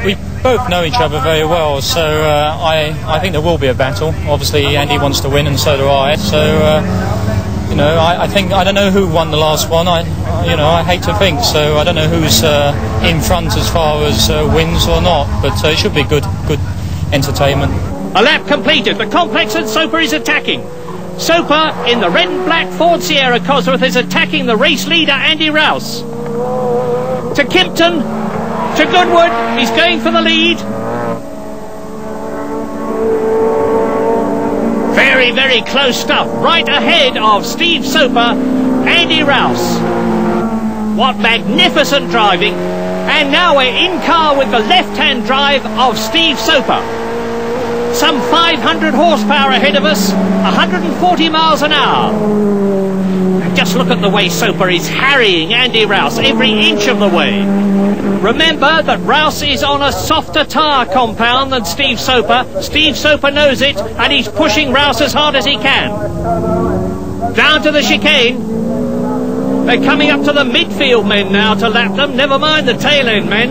we both know each other very well, so I think there will be a battle. Obviously, Andy wants to win, and so do I. So, you know, I don't know who won the last one. I hate to think. So I don't know who's in front as far as wins or not. But it should be good entertainment. A lap completed. The complex and Soper is attacking. Soper in the red and black Ford Sierra Cosworth is attacking the race leader Andy Rouse. To Kimpton, to Goodwood, he's going for the lead. Very, very close stuff. Right ahead of Steve Soper, Andy Rouse. What magnificent driving. And now we're in car with the left-hand drive of Steve Soper. Some 500 horsepower ahead of us, 140 miles an hour. And just look at the way Soper is harrying Andy Rouse every inch of the way. Remember that Rouse is on a softer tyre compound than Steve Soper. Steve Soper knows it, and he's pushing Rouse as hard as he can. Down to the chicane. They're coming up to the midfield men now to lap them, never mind the tail end men.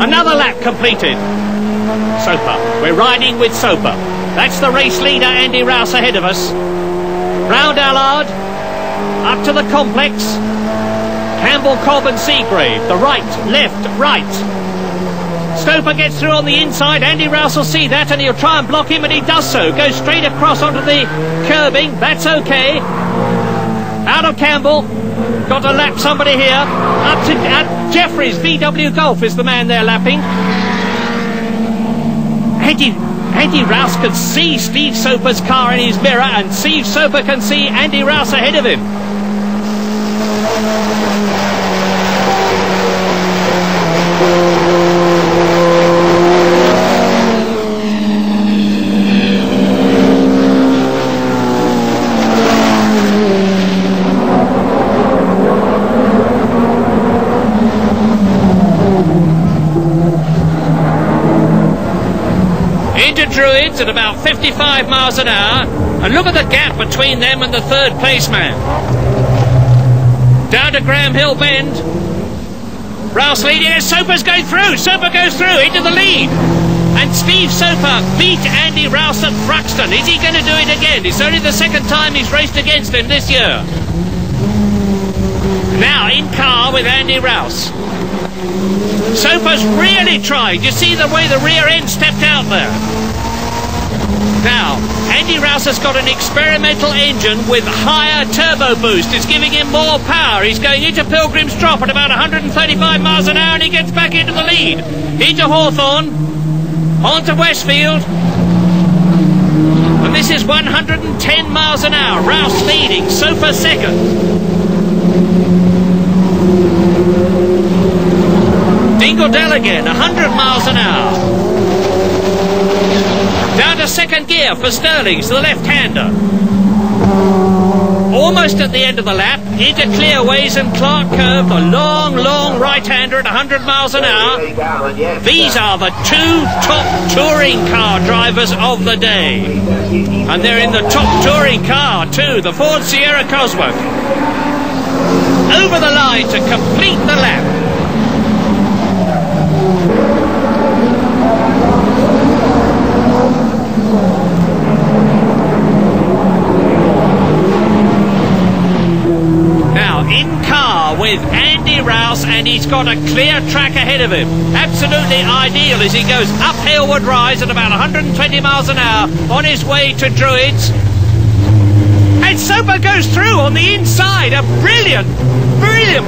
Another lap completed. Soper. We're riding with Soper. That's the race leader, Andy Rouse, ahead of us. Round Allard. Up to the complex. Campbell, Cobb and Seagrave. The right, left, right. Soper gets through on the inside. Andy Rouse will see that and he'll try and block him, and he does so. Goes straight across onto the curbing. That's okay. Out of Campbell. Got to lap somebody here. Up to Jeffries. VW Golf is the man they're lapping. Andy Rouse can see Steve Soper's car in his mirror, and Steve Soper can see Andy Rouse ahead of him. Druids at about 55 miles an hour, and look at the gap between them and the third place man. Down to Graham Hill Bend. Rouse leading as Soper's going through. Soper goes through into the lead, and Steve Soper beat Andy Rouse at Thruxton. Is he going to do it again? It's only the second time he's raced against him this year. Now in car with Andy Rouse. Soper's really tried. You see the way the rear end stepped out there. Now, Andy Rouse has got an experimental engine with higher turbo boost. It's giving him more power. He's going into Pilgrim's Drop at about 135 miles an hour, and he gets back into the lead. Into Hawthorne, onto Westfield. And this is 110 miles an hour. Rouse leading, Soper second. Dingledell again, 100 miles an hour. Down to second gear for Sterling's, the left-hander. Almost at the end of the lap, into Clearways and Clark Curve, the long, long right-hander at 100 miles an hour. These are the two top touring car drivers of the day. And they're in the top touring car too, the Ford Sierra Cosworth. Over the line to complete the lap. In car with Andy Rouse, and he's got a clear track ahead of him. Absolutely ideal as he goes up Hillwood Rise at about 120 miles an hour on his way to Druids. And Soper goes through on the inside. A brilliant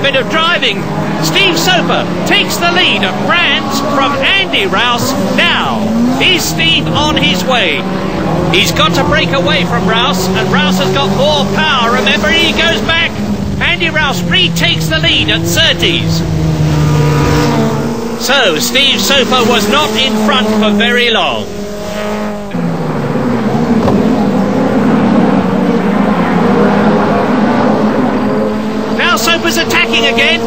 bit of driving. Steve Soper takes the lead at Brands from Andy Rouse. Now, is Steve on his way? He's got to break away from Rouse, and Rouse has got more power. Remember, he goes back. Andy Rouse retakes the lead at Surtees. So, Steve Soper was not in front for very long. Now Soper's attacking again.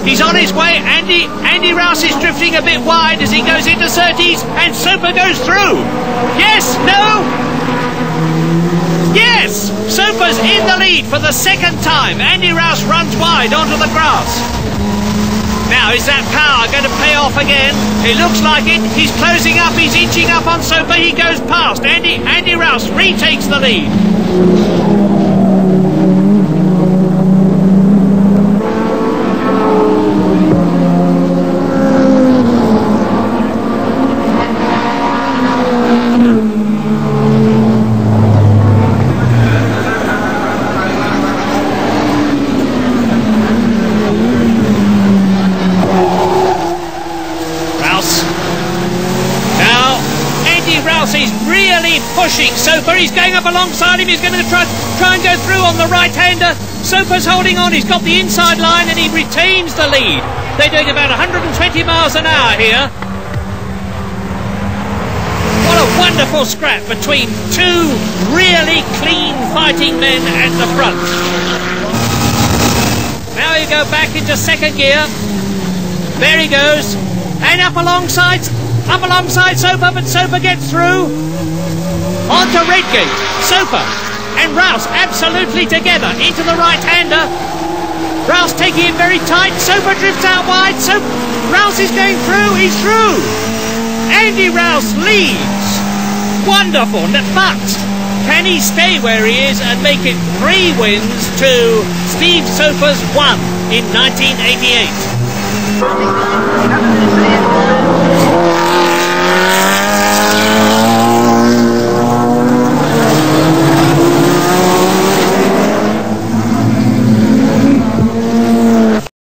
He's on his way. Andy Rouse is drifting a bit wide as he goes into Surtees, and Soper goes through. Yes, no. Yes, Soper Soper's in the lead for the second time. Andy Rouse runs wide onto the grass. Now, is that power going to pay off again? It looks like it. He's closing up. He's inching up on Soper. He goes past. Andy Rouse retakes the lead. He's really pushing Soper. He's going up alongside him. He's going to try and go through on the right-hander. Soper's holding on. He's got the inside line and he retains the lead. They're doing about 120 miles an hour here. What a wonderful scrap between two really clean fighting men at the front. Now you go back into second gear. There he goes. And up alongside Soper, but Soper gets through. Onto Redgate, Soper and Rouse absolutely together into the right-hander. Rouse taking it very tight. Soper drifts out wide. Rouse is going through. He's through. Andy Rouse leads. Wonderful. But can he stay where he is and make it 3 wins to Steve Soper's 1 in 1988?